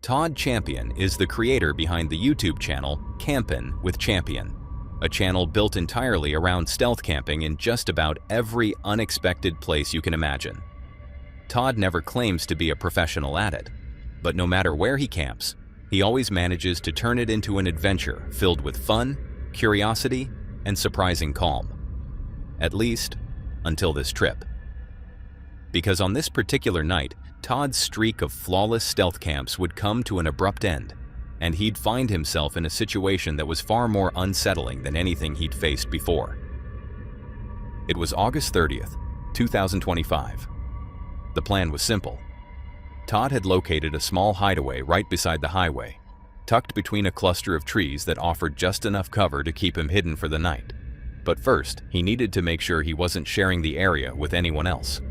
Todd Champion is the creator behind the YouTube channel Campin' with Champion, a channel built entirely around stealth camping in just about every unexpected place you can imagine. Todd never claims to be a professional at it, but no matter where he camps, he always manages to turn it into an adventure filled with fun, curiosity, and surprising calm. At least, until this trip. Because on this particular night, Todd's streak of flawless stealth camps would come to an abrupt end, and he'd find himself in a situation that was far more unsettling than anything he'd faced before. It was August 30th, 2025. The plan was simple. Todd had located a small hideaway right beside the highway, tucked between a cluster of trees that offered just enough cover to keep him hidden for the night. But first, he needed to make sure he wasn't sharing the area with anyone else.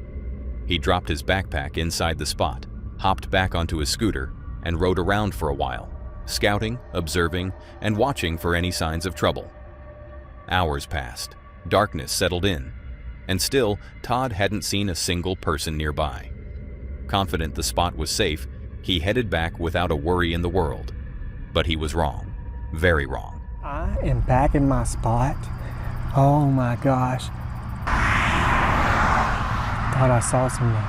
He dropped his backpack inside the spot, hopped back onto his scooter, and rode around for a while, scouting, observing, and watching for any signs of trouble. Hours passed, darkness settled in, and still, Todd hadn't seen a single person nearby. Confident the spot was safe, he headed back without a worry in the world. But he was wrong, very wrong. I am back in my spot. Oh my gosh. Thought I saw someone.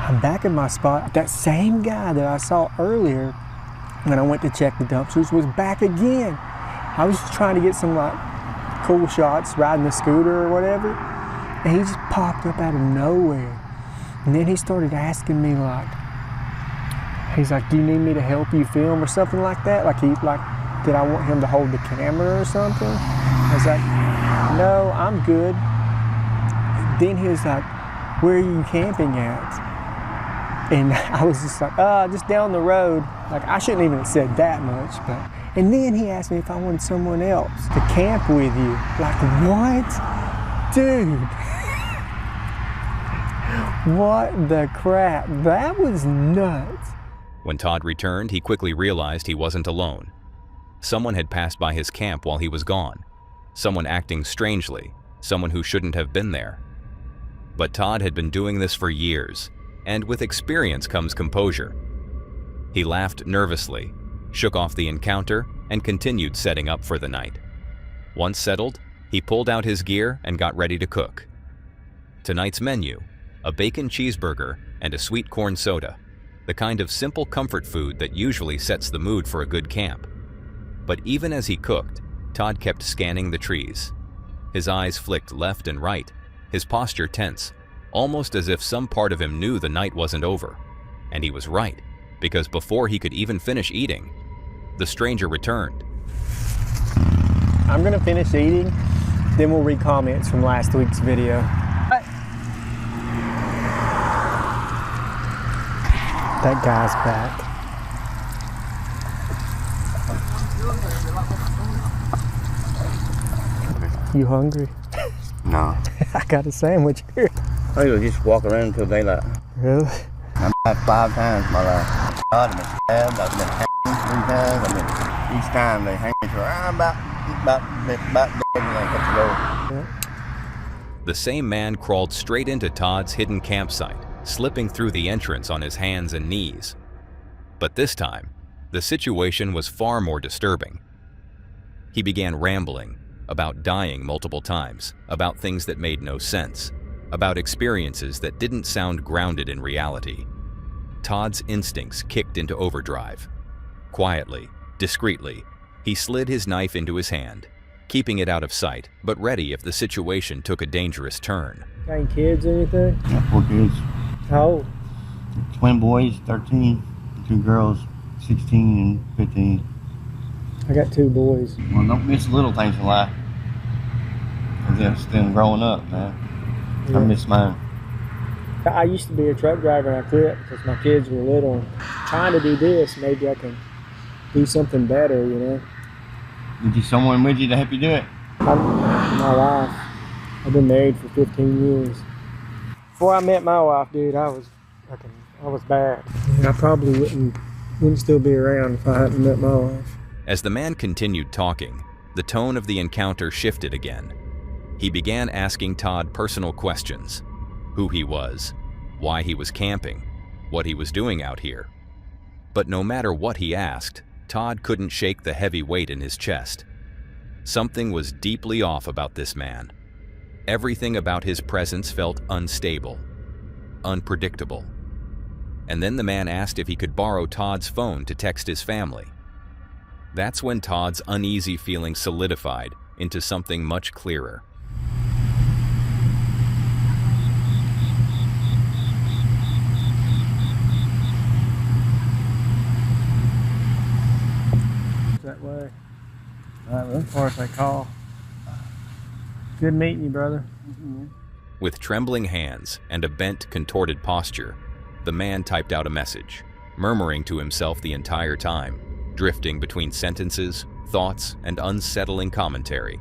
I'm back in my spot. That same guy that I saw earlier when I went to check the dumpsters was back again. I was just trying to get some like cool shots riding the scooter or whatever, and he just popped up out of nowhere. And then he started asking me like, he's like, do you need me to help you film or something like that? Like did I want him to hold the camera or something? I was like, no, I'm good. Then he was like, where are you camping at? And I was just like, just down the road. Like, I shouldn't even have said that much, but. And then he asked me if I wanted someone else to camp with you. Like, what? Dude. What the crap? That was nuts. When Todd returned, he quickly realized he wasn't alone. Someone had passed by his camp while he was gone. Someone acting strangely, someone who shouldn't have been there. But Todd had been doing this for years, and with experience comes composure. He laughed nervously, shook off the encounter, and continued setting up for the night. Once settled, he pulled out his gear and got ready to cook. Tonight's menu: a bacon cheeseburger and a sweet corn soda, the kind of simple comfort food that usually sets the mood for a good camp. But even as he cooked, Todd kept scanning the trees. His eyes flicked left and right, his posture tense, almost as if some part of him knew the night wasn't over. And he was right, because before he could even finish eating, the stranger returned. I'm gonna finish eating, then we'll read comments from last week's video. That guy's back. You hungry? No. I got a sandwich here. I will just walk around until daylight. Really? I'm back 5 times in my life. I've been stabbed, I've been hanged 3 times. Each time they hang me around about dead when I cut the road. The same man crawled straight into Todd's hidden campsite, slipping through the entrance on his hands and knees. But this time, the situation was far more disturbing. He began rambling about dying multiple times, about things that made no sense, about experiences that didn't sound grounded in reality. Todd's instincts kicked into overdrive. Quietly, discreetly, he slid his knife into his hand, keeping it out of sight, but ready if the situation took a dangerous turn. Got any kids or anything? I got 4 kids. How old? Twin boys, 13, 2 girls, 16 and 15. I got 2 boys. Well, don't miss the little things in life. I'm just still growing up, man. Yeah. I miss mine. I used to be a truck driver and I quit because my kids were little. Trying to do this, maybe I can do something better, you know. Did you someone with you to help you do it? My wife. I've been married for 15 years. Before I met my wife, dude, I was bad. I probably wouldn't still be around if I hadn't met my wife. As the man continued talking, the tone of the encounter shifted again. He began asking Todd personal questions: who he was, why he was camping, what he was doing out here. But no matter what he asked, Todd couldn't shake the heavy weight in his chest. Something was deeply off about this man. Everything about his presence felt unstable, unpredictable. And then the man asked if he could borrow Todd's phone to text his family. That's when Todd's uneasy feeling solidified into something much clearer. That way. Really? Or if they call. Good meeting you, brother. With trembling hands and a bent, contorted posture, the man typed out a message, murmuring to himself the entire time, drifting between sentences, thoughts, and unsettling commentary.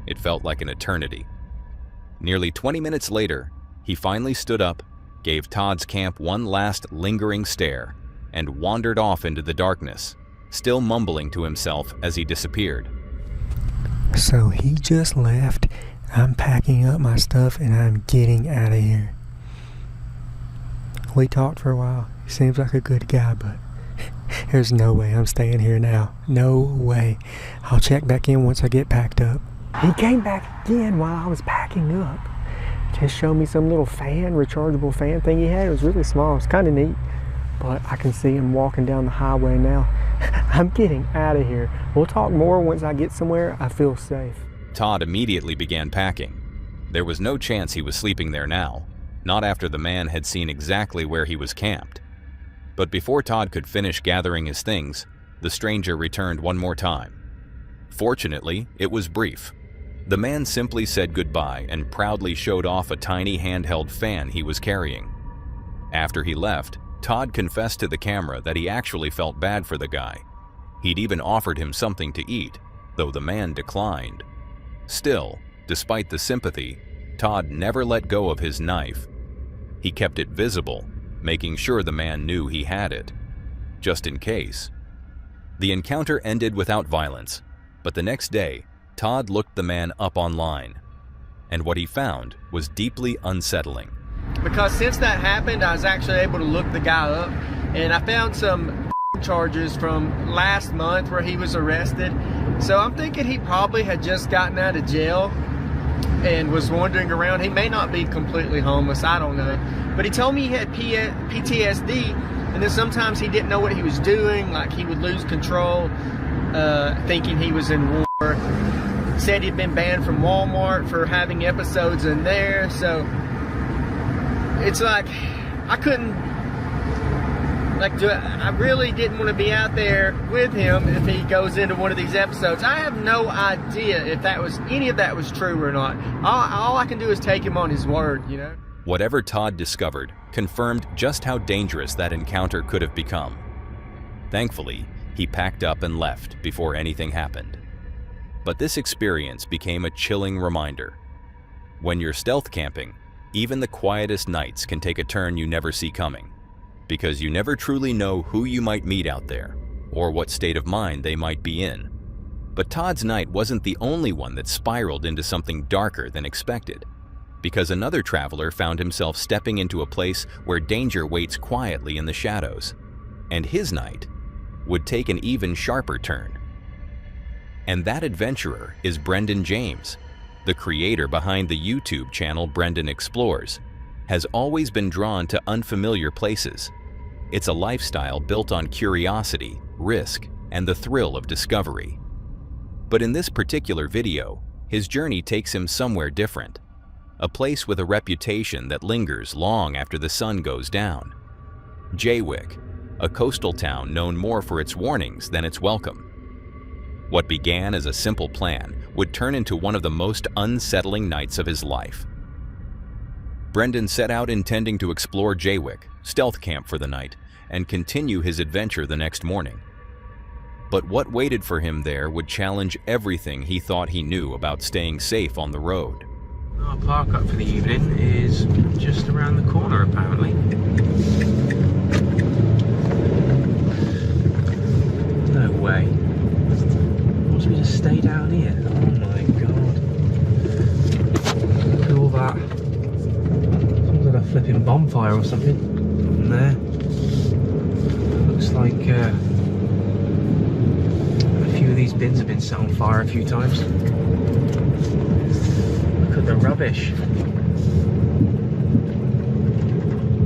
It felt like an eternity. Nearly 20 minutes later, he finally stood up, gave Todd's camp one last lingering stare, and wandered off into the darkness, still mumbling to himself as he disappeared. So he just left. I'm packing up my stuff and I'm getting out of here. We talked for a while. He seems like a good guy, but there's no way I'm staying here now. No way. I'll check back in once I get packed up. He came back again while I was packing up. Just showed me some little fan, rechargeable fan thing he had. It was really small. It's kind of neat. But I can see him walking down the highway now. I'm getting out of here. We'll talk more once I get somewhere I feel safe. Todd immediately began packing. There was no chance he was sleeping there now, not after the man had seen exactly where he was camped. But before Todd could finish gathering his things, the stranger returned one more time. Fortunately, it was brief. The man simply said goodbye and proudly showed off a tiny handheld fan he was carrying. After he left, Todd confessed to the camera that he actually felt bad for the guy. He'd even offered him something to eat, though the man declined. Still, despite the sympathy, Todd never let go of his knife. He kept it visible, making sure the man knew he had it, just in case. The encounter ended without violence, but the next day, Todd looked the man up online, and what he found was deeply unsettling. Because since that happened, I was actually able to look the guy up, and I found some charges from last month where he was arrested. So I'm thinking he probably had just gotten out of jail and was wandering around. He may not be completely homeless, I don't know. But he told me he had PTSD, and then sometimes he didn't know what he was doing, like he would lose control, thinking he was in war. Said he'd been banned from Walmart for having episodes in there, so it's like I couldn't, I really didn't want to be out there with him if he goes into one of these episodes. I have no idea if any of that was true or not. All I can do is take him on his word, you know? Whatever Todd discovered confirmed just how dangerous that encounter could have become. Thankfully, he packed up and left before anything happened. But this experience became a chilling reminder. When you're stealth camping, even the quietest nights can take a turn you never see coming, because you never truly know who you might meet out there, or what state of mind they might be in. But Todd's night wasn't the only one that spiraled into something darker than expected, because another traveler found himself stepping into a place where danger waits quietly in the shadows, and his night would take an even sharper turn. And that adventurer is Brendan James, the creator behind the YouTube channel Brendan Explores. Has always been drawn to unfamiliar places. It's a lifestyle built on curiosity, risk, and the thrill of discovery. But in this particular video, his journey takes him somewhere different. A place with a reputation that lingers long after the sun goes down. Jaywick, a coastal town known more for its warnings than its welcome. What began as a simple plan would turn into one of the most unsettling nights of his life. Brendan set out intending to explore Jaywick, stealth camp for the night, and continue his adventure the next morning. But what waited for him there would challenge everything he thought he knew about staying safe on the road. Our park up for the evening is just around the corner, apparently. No way. Why don't we just stay down here? Oh my god. Look at all that. Sounds like a flipping bonfire or something. And there. Looks like a few of these bins have been set on fire a few times. Look at the rubbish.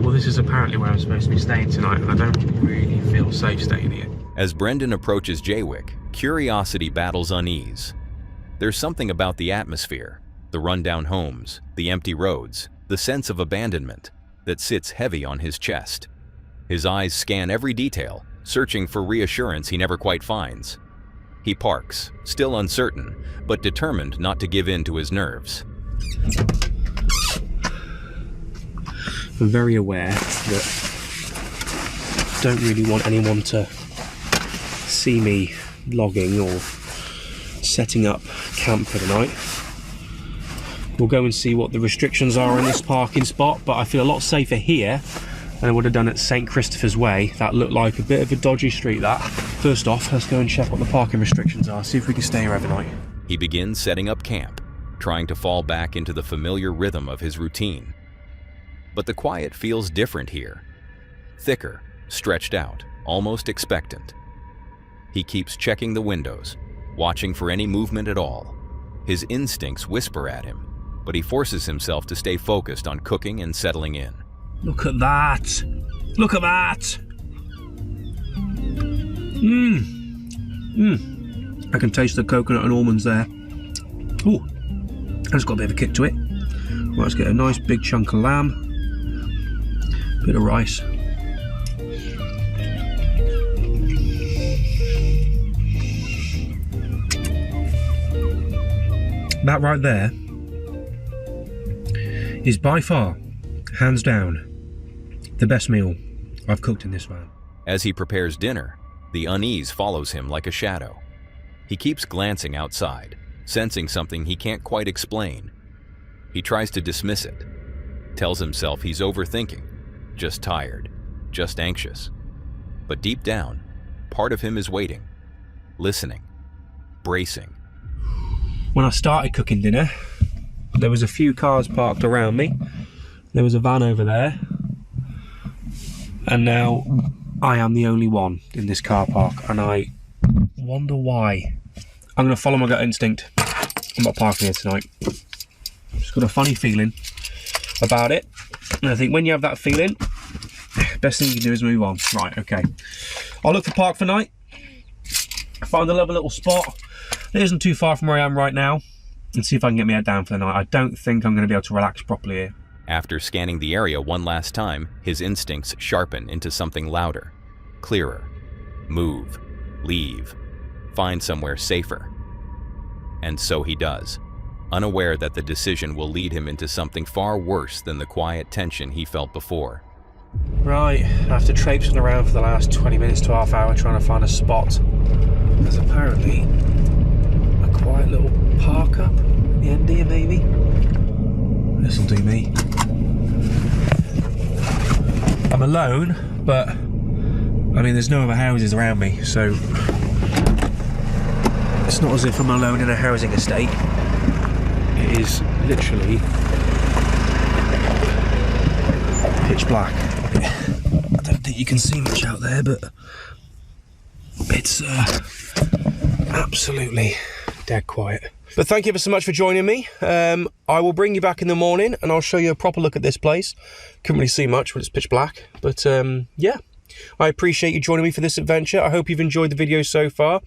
Well, this is apparently where I'm supposed to be staying tonight, and I don't really feel safe staying here. As Brendan approaches Jaywick, curiosity battles unease. There's something about the atmosphere, the rundown homes, the empty roads, the sense of abandonment that sits heavy on his chest. His eyes scan every detail, searching for reassurance he never quite finds. He parks, still uncertain, but determined not to give in to his nerves. I'm very aware that I don't really want anyone to see me logging or setting up camp for the night. We'll go and see what the restrictions are in this parking spot, but I feel a lot safer here than I would have done at St. Christopher's Way. That looked like a bit of a dodgy street, that. First off, let's go and check what the parking restrictions are, see if we can stay here overnight. He begins setting up camp, trying to fall back into the familiar rhythm of his routine. But the quiet feels different here. Thicker, stretched out, almost expectant. He keeps checking the windows, watching for any movement at all. His instincts whisper at him, but he forces himself to stay focused on cooking and settling in. Look at that! Look at that! I can taste the coconut and almonds there. Ooh, that's got a bit of a kick to it. Right, let's get a nice big chunk of lamb. Bit of rice. That right there is by far, hands down, the best meal I've cooked in this van. As he prepares dinner, the unease follows him like a shadow. He keeps glancing outside, sensing something he can't quite explain. He tries to dismiss it, tells himself he's overthinking, just tired, just anxious. But deep down, part of him is waiting, listening, bracing. When I started cooking dinner, there was a few cars parked around me. There was a van over there. And now I am the only one in this car park, and I wonder why. I'm going to follow my gut instinct. I'm not parking here tonight. Just got a funny feeling about it. And I think when you have that feeling, best thing you can do is move on. Right, okay. I'll look for park for night. Find a lovely little spot that isn't too far from where I am right now, and see if I can get my head down for the night. I don't think I'm going to be able to relax properly here. After scanning the area one last time, his instincts sharpen into something louder, clearer. Move, leave, find somewhere safer. And so he does, unaware that the decision will lead him into something far worse than the quiet tension he felt before. Right, after traipsing around for the last 20 minutes to half hour trying to find a spot, there's apparently a quiet little park up at the end here, maybe. This'll do me. I'm alone, but I mean, there's no other houses around me, so it's not as if I'm alone in a housing estate. It is literally pitch black. I don't think you can see much out there, but it's absolutely dead quiet. But thank you ever so much for joining me. I will bring you back in the morning and I'll show you a proper look at this place. Couldn't really see much when it's pitch black, but yeah. I appreciate you joining me for this adventure. I hope you've enjoyed the video so far,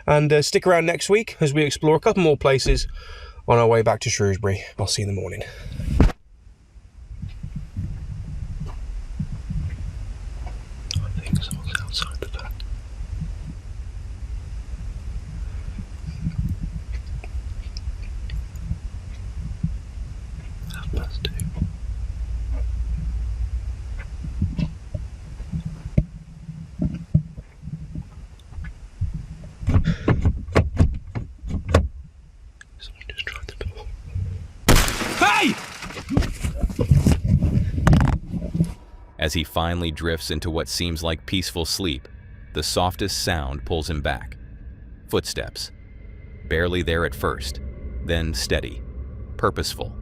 and stick around next week as we explore a couple more places on our way back to Shrewsbury. I'll see you in the morning. I think someone's outside the van. Half-past 2. Someone just tried the door. Hey! As he finally drifts into what seems like peaceful sleep, the softest sound pulls him back. Footsteps. Barely there at first, then steady, purposeful.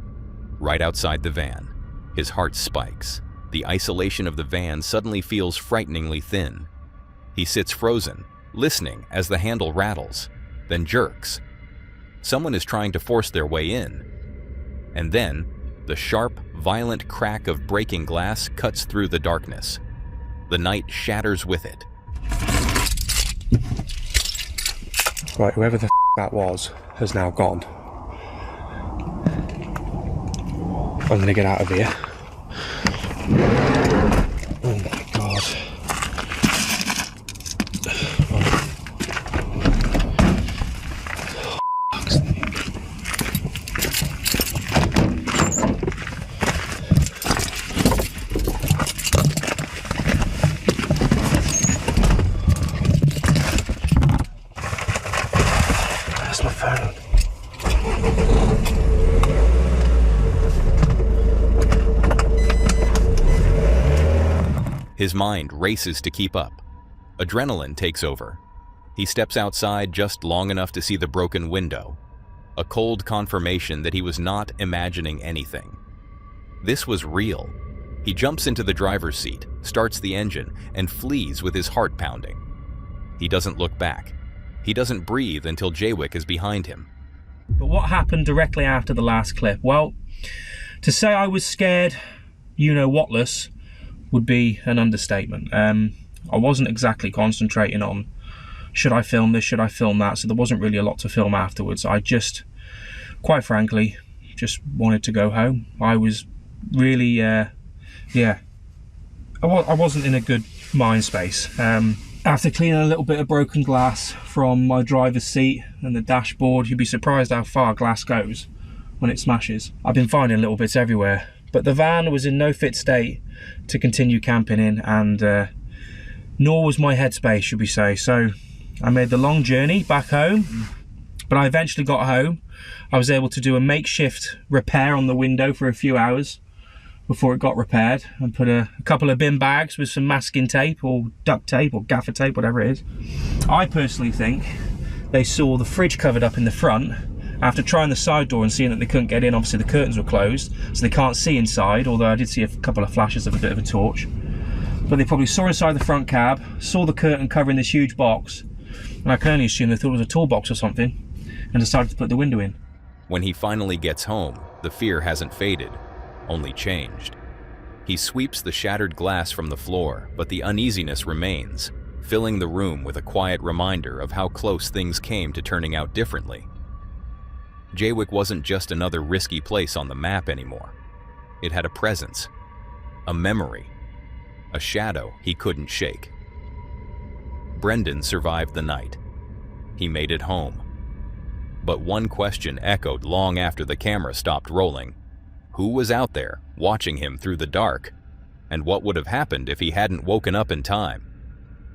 Right outside the van. His heart spikes. The isolation of the van suddenly feels frighteningly thin. He sits frozen, listening as the handle rattles, then jerks. Someone is trying to force their way in. And then, the sharp, violent crack of breaking glass cuts through the darkness. The night shatters with it. Right, whoever the that was has now gone. I'm gonna get out of here. Oh my god. Where's my phone? His mind races to keep up. Adrenaline takes over. He steps outside just long enough to see the broken window. A cold confirmation that he was not imagining anything. This was real. He jumps into the driver's seat, starts the engine, and flees with his heart pounding. He doesn't look back. He doesn't breathe until Jaywick is behind him. But what happened directly after the last clip? Well, to say I was scared, you-know-whatless, would be an understatement. I wasn't exactly concentrating on, should I film this, should I film that, so there wasn't really a lot to film afterwards. I just, quite frankly, just wanted to go home. I was really, I wasn't in a good mind space. After cleaning a little bit of broken glass from my driver's seat and the dashboard, you'd be surprised how far glass goes when it smashes. I've been finding little bits everywhere, but the van was in no fit state to continue camping in, and nor was my headspace, should we say. So I made the long journey back home, but I eventually got home. I was able to do a makeshift repair on the window for a few hours before it got repaired, and put a couple of bin bags with some masking tape or duct tape or gaffer tape, whatever it is. I personally think they saw the fridge covered up in the front. After trying the side door and seeing that they couldn't get in, obviously the curtains were closed, so they can't see inside, although I did see a couple of flashes of a bit of a torch. But they probably saw inside the front cab, saw the curtain covering this huge box, and I can only assume they thought it was a toolbox or something, and decided to put the window in. When he finally gets home, the fear hasn't faded, only changed. He sweeps the shattered glass from the floor, but the uneasiness remains, filling the room with a quiet reminder of how close things came to turning out differently. Jaywick wasn't just another risky place on the map anymore. It had a presence, a memory, a shadow he couldn't shake. Brendan survived the night. He made it home. But one question echoed long after the camera stopped rolling. Who was out there, watching him through the dark? And what would have happened if he hadn't woken up in time?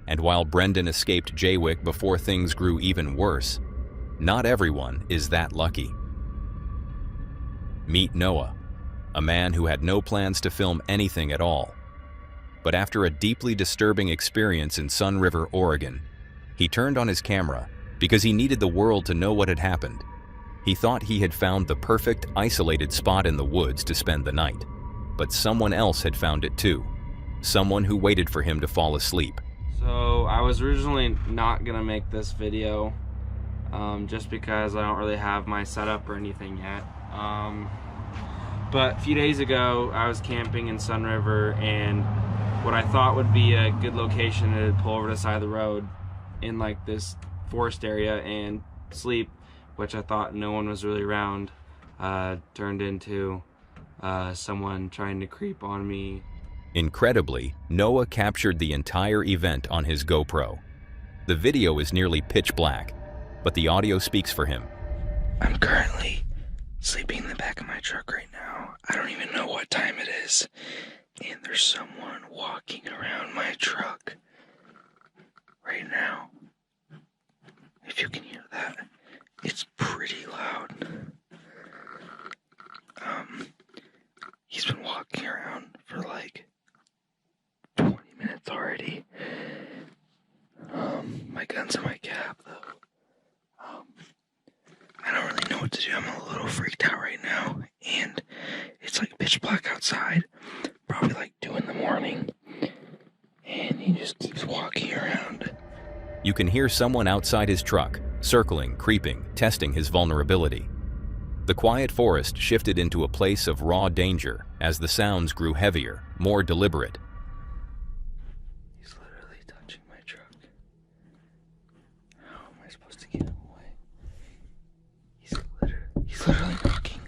And while Brendan escaped Jaywick before things grew even worse, not everyone is that lucky. Meet Noah, a man who had no plans to film anything at all. But after a deeply disturbing experience in Sun River, Oregon, he turned on his camera because he needed the world to know what had happened. He thought he had found the perfect isolated spot in the woods to spend the night, but someone else had found it too. Someone who waited for him to fall asleep. So I was originally not gonna make this video just because I don't really have my setup or anything yet. But a few days ago I was camping in Sun River, and what I thought would be a good location to pull over to the side of the road in like this forest area and sleep, which I thought no one was really around, turned into someone trying to creep on me. Incredibly, Noah captured the entire event on his GoPro. The video is nearly pitch black, but the audio speaks for him. I'm currently sleeping in the back of my truck right now. I don't even know what time it is, and there's someone walking around my truck right now. If you can hear that, it's pretty loud. He's been walking around for like 20 minutes already. My gun's in my cab though. I don't really know what to do. I'm a little freaked out right now, and it's like pitch black outside, probably like 2 in the morning, and he just keeps walking around. you can hear someone outside his truck, circling, creeping, testing his vulnerability. The quiet forest shifted into a place of raw danger as the sounds grew heavier, more deliberate. He's literally touching my truck. How am I supposed to get him away? He's literally knocking.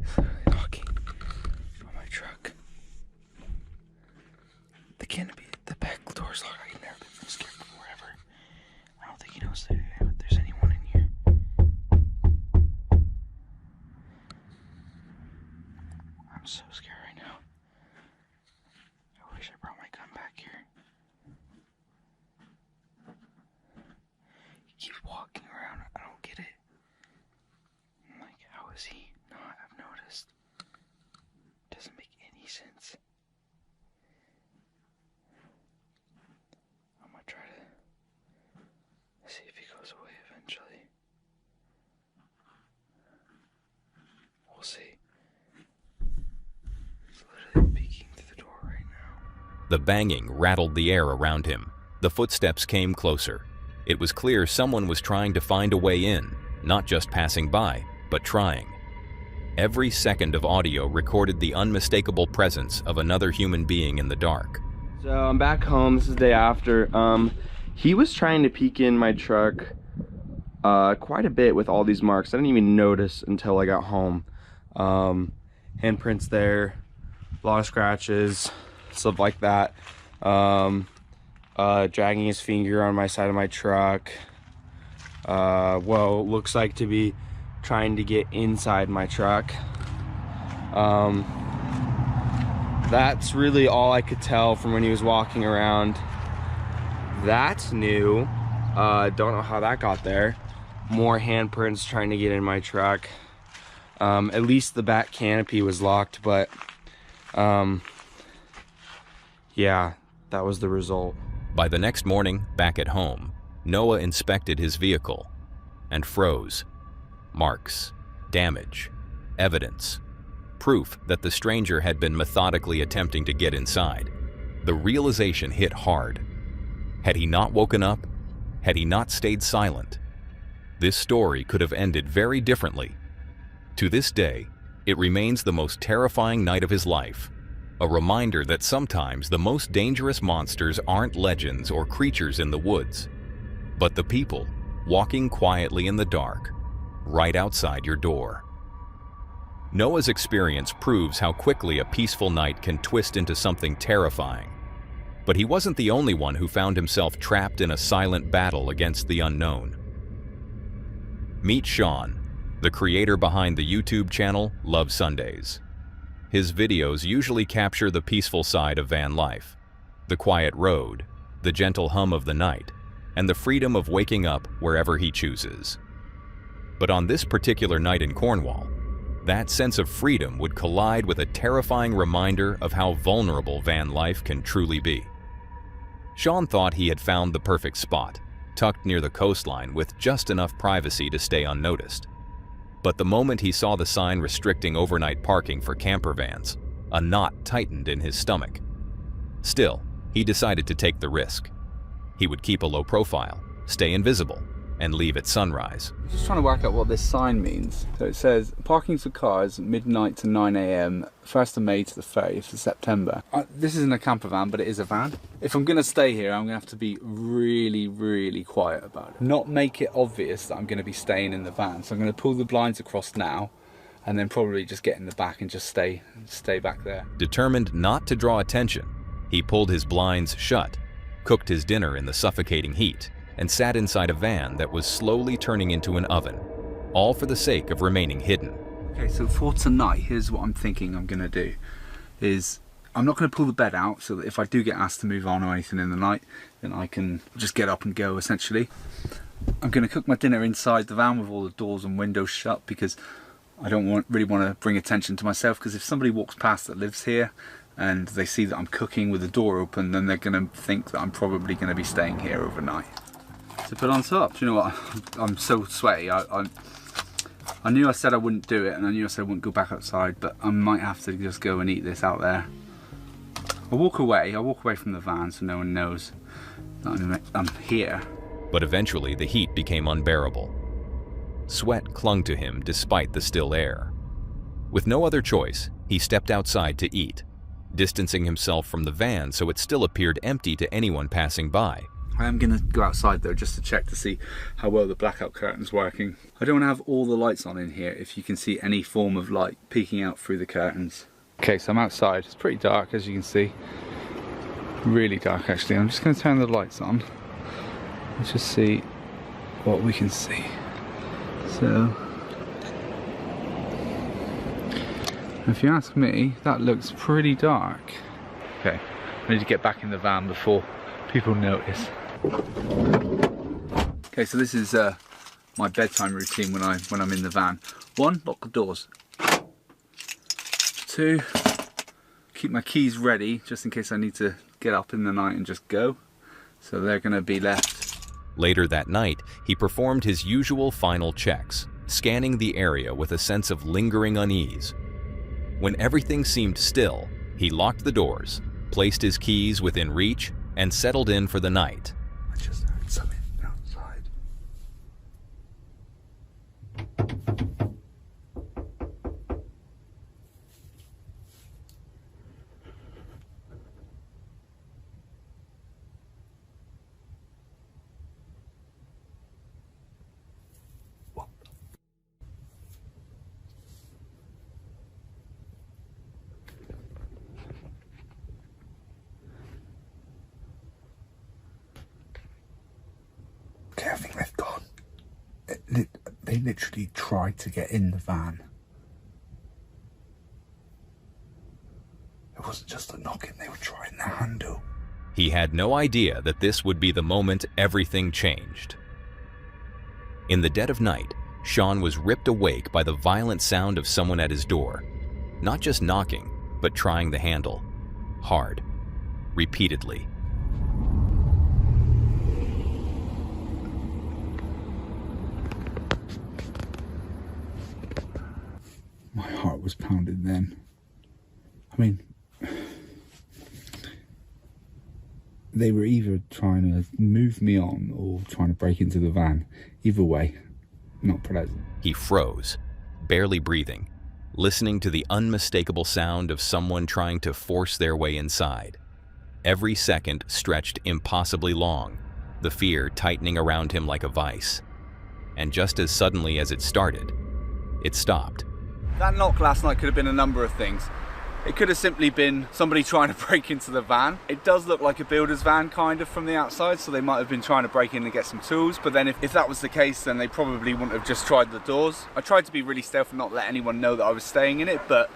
He's literally knocking on my truck. The canopy, the back door's locked. I've never been so scared before ever. I don't think he knows that there's anyone in here. I'm so scared right now. I wish I brought my gun back here. He keeps walking around. I don't get it. I'm like, how is he not have noticed? Doesn't make any sense. I'm gonna try to see if he goes away eventually. We'll see. He's literally peeking through the door right now. The banging rattled the air around him. The footsteps came closer. It was clear someone was trying to find a way in, not just passing by, but trying. Every second of audio recorded the unmistakable presence of another human being in the dark. So I'm back home. This is the day after. He was trying to peek in my truck quite a bit with all these marks. I didn't even notice until I got home. Handprints there, a lot of scratches, stuff like that. Dragging his finger on my side of my truck. Whoa, looks like to be trying to get inside my truck. That's really all I could tell from when he was walking around. That's new. Don't know how that got there. More handprints trying to get in my truck. At least the back canopy was locked, but yeah, that was the result. By the next morning, back at home, Noah inspected his vehicle and froze. Marks, damage, evidence, proof that the stranger had been methodically attempting to get inside. The realization hit hard. Had he not woken up? Had he not stayed silent? This story could have ended very differently. To this day, it remains the most terrifying night of his life, a reminder that sometimes the most dangerous monsters aren't legends or creatures in the woods, but the people walking quietly in the dark, right outside your door. Noah's experience proves how quickly a peaceful night can twist into something terrifying. But he wasn't the only one who found himself trapped in a silent battle against the unknown. Meet Sean, the creator behind the YouTube channel Love Sundays. His videos usually capture the peaceful side of van life, the quiet road, the gentle hum of the night, and the freedom of waking up wherever he chooses. But on this particular night in Cornwall, that sense of freedom would collide with a terrifying reminder of how vulnerable van life can truly be. Sean thought he had found the perfect spot, tucked near the coastline with just enough privacy to stay unnoticed. But the moment he saw the sign restricting overnight parking for camper vans, a knot tightened in his stomach. Still, he decided to take the risk. He would keep a low profile, stay invisible, and leave at sunrise. I'm just trying to work out what this sign means. So it says, parking for cars midnight to 9 AM, 1st of May to the 30th of September. This isn't a camper van, but it is a van. If I'm gonna stay here, I'm gonna have to be really, really quiet about it. Not make it obvious that I'm gonna be staying in the van. So I'm gonna pull the blinds across now, and then probably just get in the back and just stay back there. Determined not to draw attention, he pulled his blinds shut, cooked his dinner in the suffocating heat, and sat inside a van that was slowly turning into an oven, all for the sake of remaining hidden. Okay, so for tonight, here's what I'm thinking I'm gonna do. Is I'm not gonna pull the bed out so that if I do get asked to move on or anything in the night, then I can just get up and go, essentially. I'm gonna cook my dinner inside the van with all the doors and windows shut, because I don't really want to bring attention to myself, because if somebody walks past that lives here and they see that I'm cooking with the door open, then they're gonna think that I'm probably gonna be staying here overnight. To put on top, do you know what? I'm so sweaty. I knew I said I wouldn't do it, and I knew I said I wouldn't go back outside, but I might have to just go and eat this out there. I walk away from the van so no one knows that I'm here. But eventually the heat became unbearable. Sweat clung to him despite the still air. With no other choice, he stepped outside to eat, distancing himself from the van so it still appeared empty to anyone passing by. I am going to go outside though just to check to see how well the blackout curtain's working. I don't want to have all the lights on in here if you can see any form of light peeking out through the curtains. Okay, so I'm outside. It's pretty dark as you can see. Really dark actually. I'm just going to turn the lights on. Let's just see what we can see. So, if you ask me, that looks pretty dark. Okay, I need to get back in the van before people notice. Okay, so this is my bedtime routine when I'm in the van. 1, lock the doors. 2, keep my keys ready just in case I need to get up in the night and just go. So they're going to be left. Later that night, he performed his usual final checks, scanning the area with a sense of lingering unease. When everything seemed still, he locked the doors, placed his keys within reach, and settled in for the night. I just heard something outside. Okay, I think they've gone. They literally tried to get in the van. It wasn't just a knocking, they were trying the handle. He had no idea that this would be the moment everything changed. In the dead of night, Sean was ripped awake by the violent sound of someone at his door. Not just knocking, but trying the handle. Hard. Repeatedly. My heart was pounding then. I mean, they were either trying to move me on or trying to break into the van. Either way, not pleasant. He froze, barely breathing, listening to the unmistakable sound of someone trying to force their way inside. Every second stretched impossibly long, the fear tightening around him like a vice. And just as suddenly as it started, it stopped. That knock last night could have been a number of things. It could have simply been somebody trying to break into the van. It does look like a builder's van kind of from the outside, so they might have been trying to break in and get some tools, but then if that was the case, then they probably wouldn't have just tried the doors. I tried to be really stealth and not let anyone know that I was staying in it, but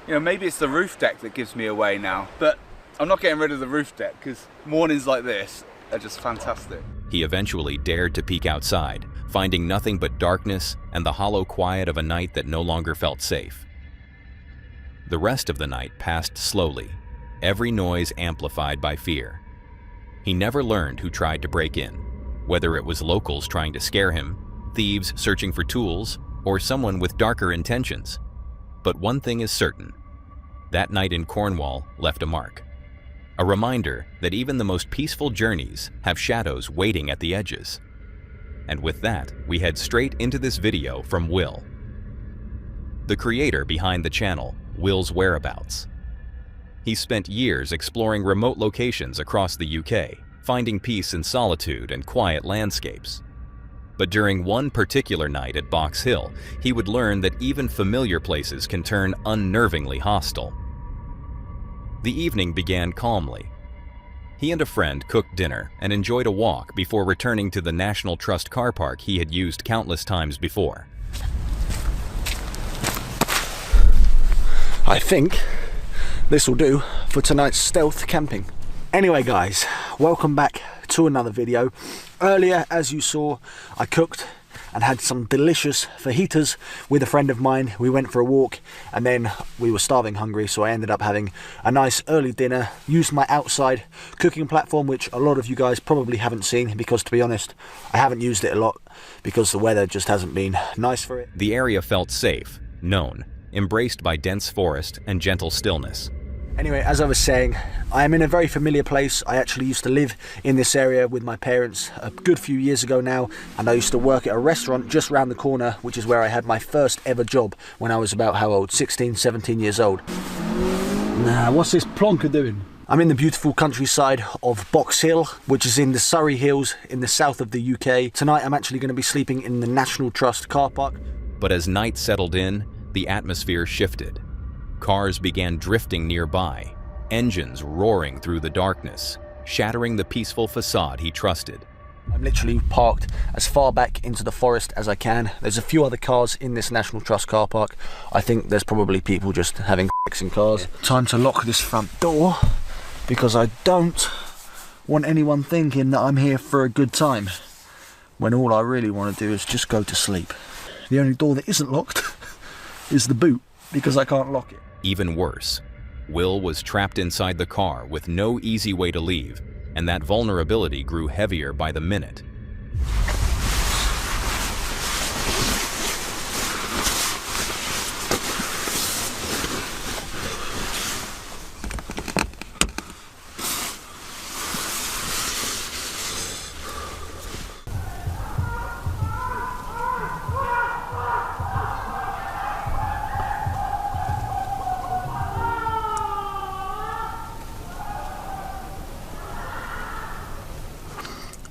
you know, maybe it's the roof deck that gives me away now. But I'm not getting rid of the roof deck because mornings like this are just fantastic. He eventually dared to peek outside, finding nothing but darkness and the hollow quiet of a night that no longer felt safe. The rest of the night passed slowly, every noise amplified by fear. He never learned who tried to break in, whether it was locals trying to scare him, thieves searching for tools, or someone with darker intentions. But one thing is certain: that night in Cornwall left a mark. A reminder that even the most peaceful journeys have shadows waiting at the edges. And with that, we head straight into this video from Will, the creator behind the channel, Will's Whereabouts. He spent years exploring remote locations across the UK, finding peace in solitude and quiet landscapes. But during one particular night at Box Hill, he would learn that even familiar places can turn unnervingly hostile. The evening began calmly. He and a friend cooked dinner and enjoyed a walk before returning to the National Trust car park he had used countless times before. I think this will do for tonight's stealth camping. Anyway guys, welcome back to another video. Earlier, as you saw, I cooked and had some delicious fajitas with a friend of mine. We went for a walk and then we were starving hungry, so I ended up having a nice early dinner, used my outside cooking platform, which a lot of you guys probably haven't seen because, to be honest, I haven't used it a lot because the weather just hasn't been nice for it. The area felt safe, known, embraced by dense forest and gentle stillness. Anyway, as I was saying, I am in a very familiar place. I actually used to live in this area with my parents a good few years ago now, and I used to work at a restaurant just round the corner, which is where I had my first ever job when I was about, how old? 16, 17 years old. Nah, what's this plonker doing? I'm in the beautiful countryside of Box Hill, which is in the Surrey Hills in the south of the UK. Tonight I'm actually going to be sleeping in the National Trust car park. But as night settled in, the atmosphere shifted. Cars began drifting nearby, engines roaring through the darkness, shattering the peaceful facade he trusted. I'm literally parked as far back into the forest as I can. There's a few other cars in this National Trust car park. I think there's probably people just having sex in cars. Time to lock this front door, because I don't want anyone thinking that I'm here for a good time, when all I really want to do is just go to sleep. The only door that isn't locked is the boot, because I can't lock it. Even worse, Will was trapped inside the car with no easy way to leave, and that vulnerability grew heavier by the minute.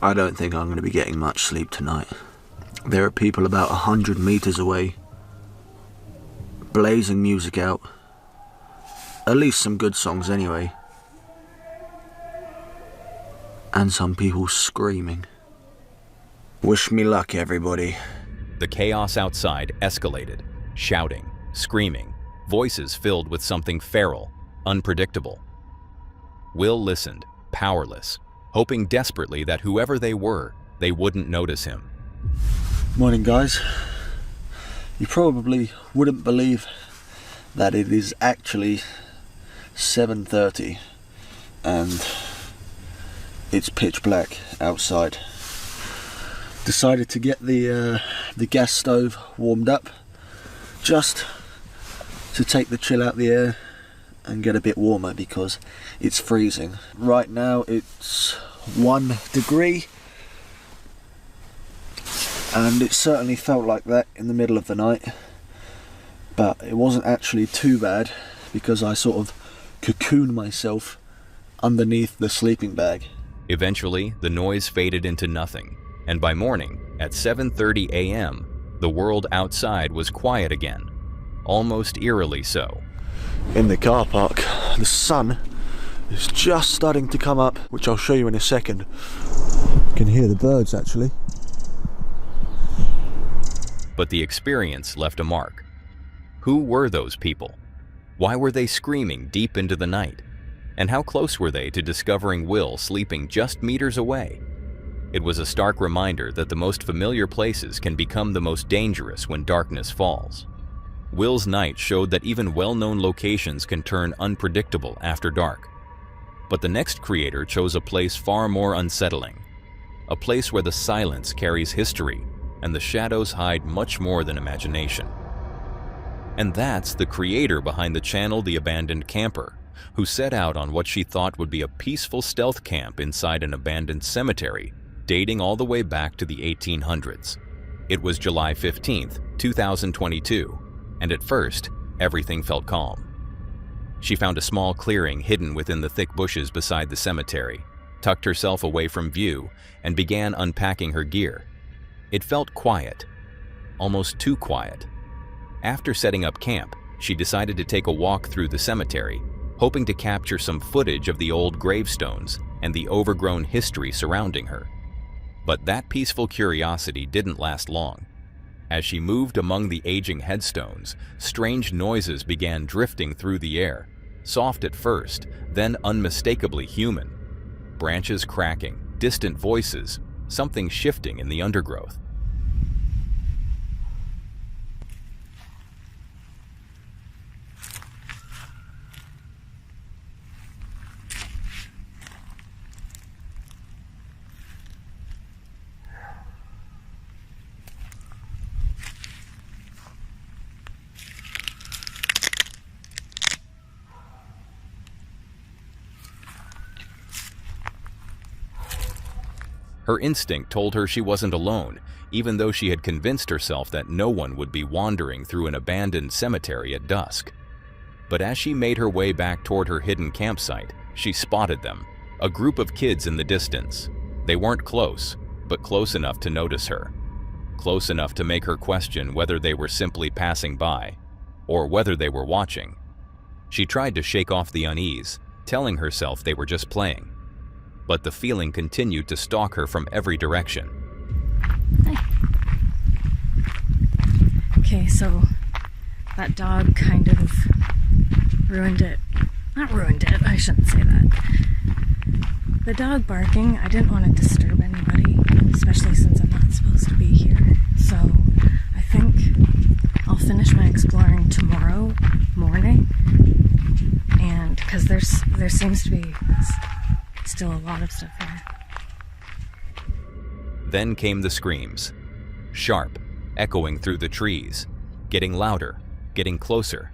I don't think I'm going to be getting much sleep tonight. There are people about 100 meters away, blazing music out. At least some good songs anyway. And some people screaming. Wish me luck, everybody. The chaos outside escalated, shouting, screaming, voices filled with something feral, unpredictable. Will listened, powerless, hoping desperately that whoever they were, they wouldn't notice him. Morning, guys. You probably wouldn't believe that it is actually 7:30 and it's pitch black outside. Decided to get the gas stove warmed up just to take the chill out the air and get a bit warmer because it's freezing. Right now it's 1 degree and it certainly felt like that in the middle of the night, but it wasn't actually too bad because I sort of cocooned myself underneath the sleeping bag. Eventually, the noise faded into nothing, and by morning, at 7:30 a.m., the world outside was quiet again, almost eerily so. In the car park, the sun is just starting to come up, which I'll show you in a second. You can hear the birds actually. But the experience left a mark. Who were those people? Why were they screaming deep into the night? And how close were they to discovering Will sleeping just meters away? It was a stark reminder that the most familiar places can become the most dangerous when darkness falls. Will's night showed that even well-known locations can turn unpredictable after dark. But the next creator chose a place far more unsettling. A place where the silence carries history and the shadows hide much more than imagination. And that's the creator behind the channel The Abandoned Camper, who set out on what she thought would be a peaceful stealth camp inside an abandoned cemetery dating all the way back to the 1800s. It was July 15th, 2022, and at first, everything felt calm. She found a small clearing hidden within the thick bushes beside the cemetery, tucked herself away from view, and began unpacking her gear. It felt quiet, almost too quiet. After setting up camp, she decided to take a walk through the cemetery, hoping to capture some footage of the old gravestones and the overgrown history surrounding her. But that peaceful curiosity didn't last long. As she moved among the aging headstones, strange noises began drifting through the air, soft at first, then unmistakably human. Branches cracking, distant voices, something shifting in the undergrowth. Her instinct told her she wasn't alone, even though she had convinced herself that no one would be wandering through an abandoned cemetery at dusk. But as she made her way back toward her hidden campsite, she spotted them, a group of kids in the distance. They weren't close, but close enough to notice her. Close enough to make her question whether they were simply passing by, or whether they were watching. She tried to shake off the unease, telling herself they were just playing. But the feeling continued to stalk her from every direction. Okay, so that dog kind of ruined it. Not ruined it, I shouldn't say that. The dog barking, I didn't want to disturb anybody, especially since I'm not supposed to be here. So I think I'll finish my exploring tomorrow morning. And because there seems to be still a lot of stuff here. Then came the screams. Sharp, echoing through the trees, getting louder, getting closer.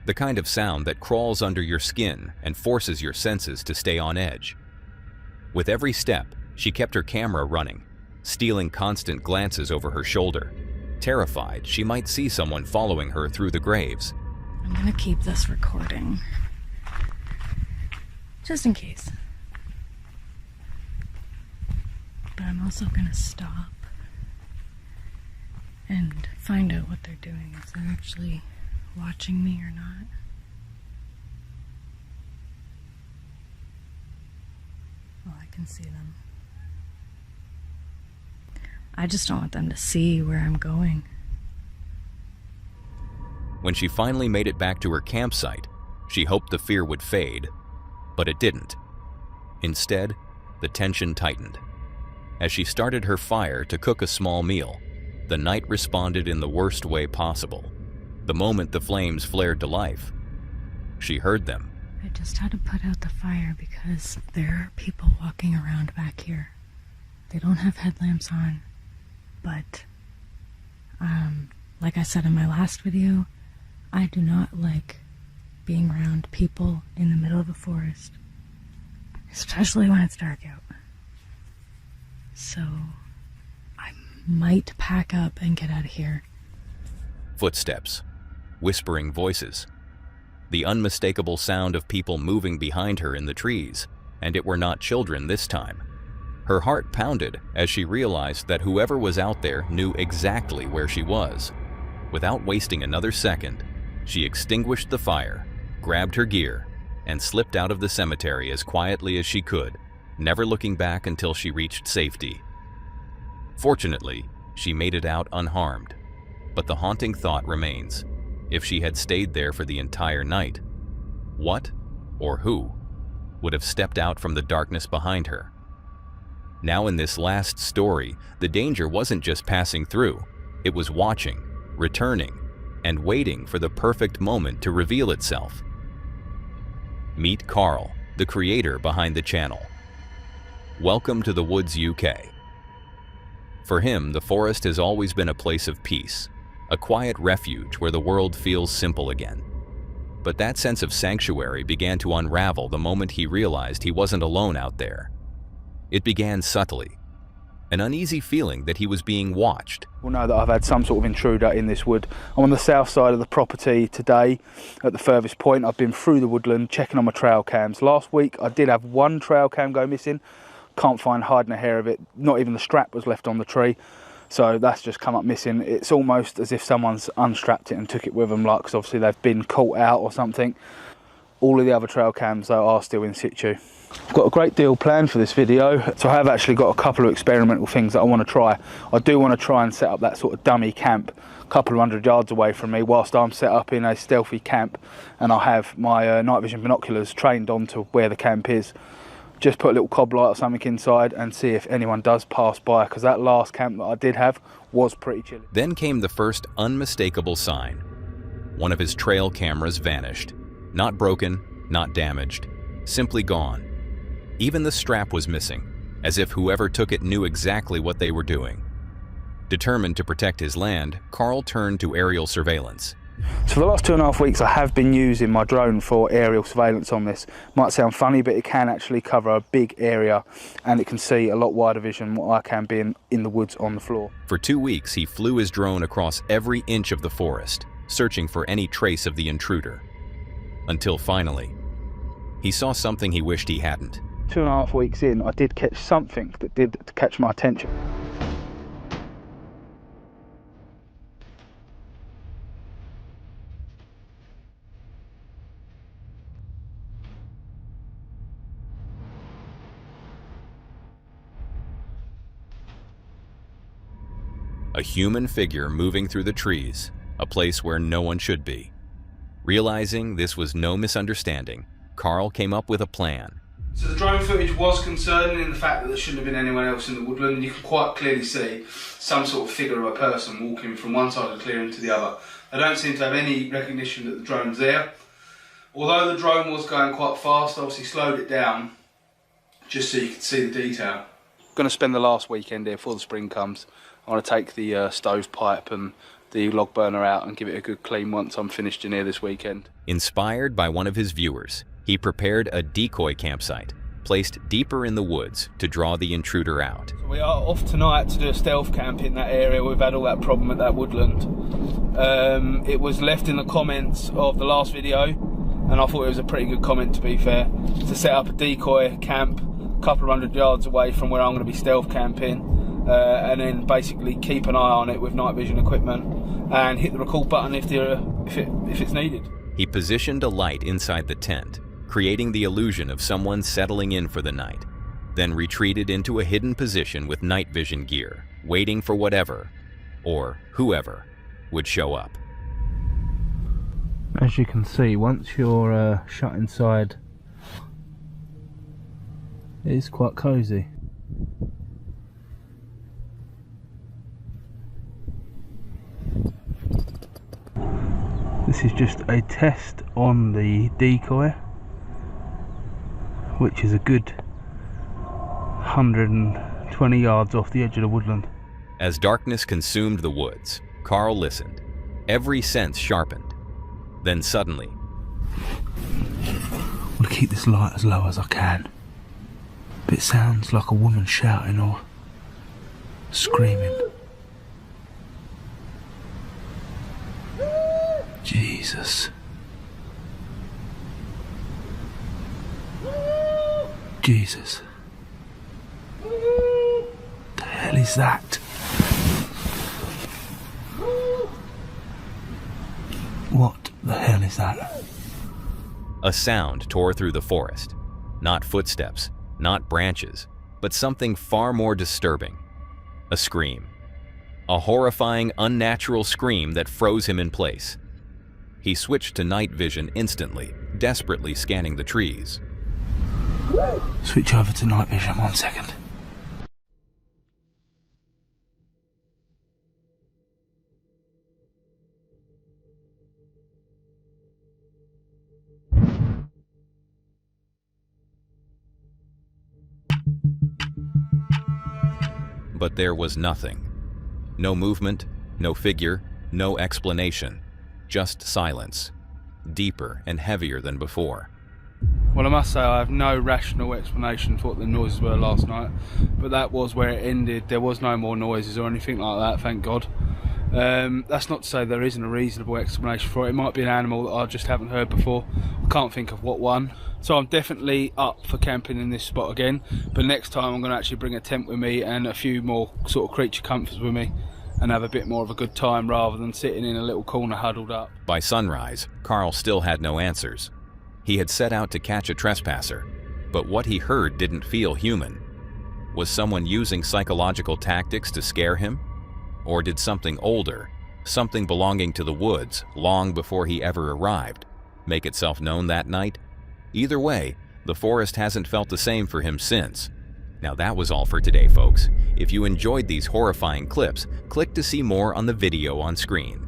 The kind of sound that crawls under your skin and forces your senses to stay on edge. With every step, she kept her camera running, stealing constant glances over her shoulder, terrified she might see someone following her through the graves. I'm gonna keep this recording, just in case. But I'm also gonna stop and find out what they're doing, if they're actually watching me or not. Well, I can see them. I just don't want them to see where I'm going. When she finally made it back to her campsite, she hoped the fear would fade, but it didn't. Instead, the tension tightened. As she started her fire to cook a small meal, the night responded in the worst way possible. The moment the flames flared to life, she heard them. I just had to put out the fire because there are people walking around back here. They don't have headlamps on, but like I said in my last video, I do not like being around people in the middle of a forest, especially when it's dark out. So I might pack up and get out of here. Footsteps, whispering voices, the unmistakable sound of people moving behind her in the trees, and it were not children this time. Her heart pounded as she realized that whoever was out there knew exactly where she was. Without wasting another second, she extinguished the fire, grabbed her gear, and slipped out of the cemetery as quietly as she could, never looking back until she reached safety. Fortunately, she made it out unharmed, but the haunting thought remains. If she had stayed there for the entire night, what or who would have stepped out from the darkness behind her? Now in this last story, the danger wasn't just passing through, it was watching, returning, and waiting for the perfect moment to reveal itself. Meet Carl, the creator behind the channel. Welcome to the Woods, UK. For him, the forest has always been a place of peace, a quiet refuge where the world feels simple again. But that sense of sanctuary began to unravel the moment he realized he wasn't alone out there. It began subtly, an uneasy feeling that he was being watched. We'll know that I've had some sort of intruder in this wood. I'm on the south side of the property today at the furthest point. I've been through the woodland checking on my trail cams. Last week I did have one trail cam go missing. Can't find hiding a hair of it. Not even the strap was left on the tree. So that's just come up missing. It's almost as if someone's unstrapped it and took it with them, like, 'cause obviously they've been caught out or something. All of the other trail cams though are still in situ. I've got a great deal planned for this video, so I have actually got a couple of experimental things that I want to try. I do want to try and set up that sort of dummy camp a couple of 100 yards away from me whilst I'm set up in a stealthy camp, and I have my night vision binoculars trained onto where the camp is. Just put a little cob light or something inside and see if anyone does pass by, because that last camp that I did have was pretty chilly. Then came the first unmistakable sign. One of his trail cameras vanished. Not broken, not damaged, simply gone. Even the strap was missing, as if whoever took it knew exactly what they were doing. Determined to protect his land, Carl turned to aerial surveillance. So for the last 2.5 weeks I have been using my drone for aerial surveillance on this. Might sound funny, but it can actually cover a big area and it can see a lot wider vision than what I can be in the woods on the floor. For 2 weeks, he flew his drone across every inch of the forest, searching for any trace of the intruder. Until finally, he saw something he wished he hadn't. 2.5 weeks in, I did catch something that did catch my attention. A human figure moving through the trees, a place where no one should be. Realizing this was no misunderstanding, Carl came up with a plan. So the drone footage was concerning in the fact that there shouldn't have been anyone else in the woodland. You can quite clearly see some sort of figure of a person walking from one side of the clearing to the other. I don't seem to have any recognition that the drone's there. Although the drone was going quite fast, I obviously slowed it down just so you could see the detail. I'm going to spend the last weekend here before the spring comes. I want to take the stovepipe and the log burner out and give it a good clean once I'm finished in here this weekend. Inspired by one of his viewers, he prepared a decoy campsite, placed deeper in the woods to draw the intruder out. So we are off tonight to do a stealth camp in that area. We've had all that problem at that woodland. It was left in the comments of the last video, and I thought it was a pretty good comment, to be fair, to set up a decoy camp a couple of 100 yards away from where I'm going to be stealth camping. And then basically keep an eye on it with night vision equipment and hit the record button if it's needed. He positioned a light inside the tent, creating the illusion of someone settling in for the night, then retreated into a hidden position with night vision gear, waiting for whatever, or whoever, would show up. As you can see, once you're shut inside, it is quite cosy. This is just a test on the decoy, which is a good 120 yards off the edge of the woodland. As darkness consumed the woods, Carl listened, every sense sharpened. Then suddenly, I'm going to keep this light as low as I can, but it sounds like a woman shouting or screaming. Jesus. Jesus. The hell is that? What the hell is that? a sound tore through the forest. Not footsteps, not branches, but something far more disturbing. A scream. A horrifying, unnatural scream that froze him in place. He switched to night vision instantly, desperately scanning the trees. Switch over to night vision, 1 second. But there was nothing. No movement, no figure, no explanation. Just silence. Deeper and heavier than before. Well, I must say I have no rational explanation for what the noises were last night, but that was where it ended. There was no more noises or anything like that, thank God. That's not to say there isn't a reasonable explanation for it. It might be an animal that I just haven't heard before. I can't think of what one. So I'm definitely up for camping in this spot again, but next time I'm going to actually bring a tent with me and a few more sort of creature comforts with me and have a bit more of a good time rather than sitting in a little corner huddled up. By sunrise, Carl still had no answers. He had set out to catch a trespasser, but what he heard didn't feel human. Was someone using psychological tactics to scare him? Or did something older, something belonging to the woods long before he ever arrived, make itself known that night? Either way, the forest hasn't felt the same for him since. Now that was all for today, folks. If you enjoyed these horrifying clips, click to see more on the video on screen.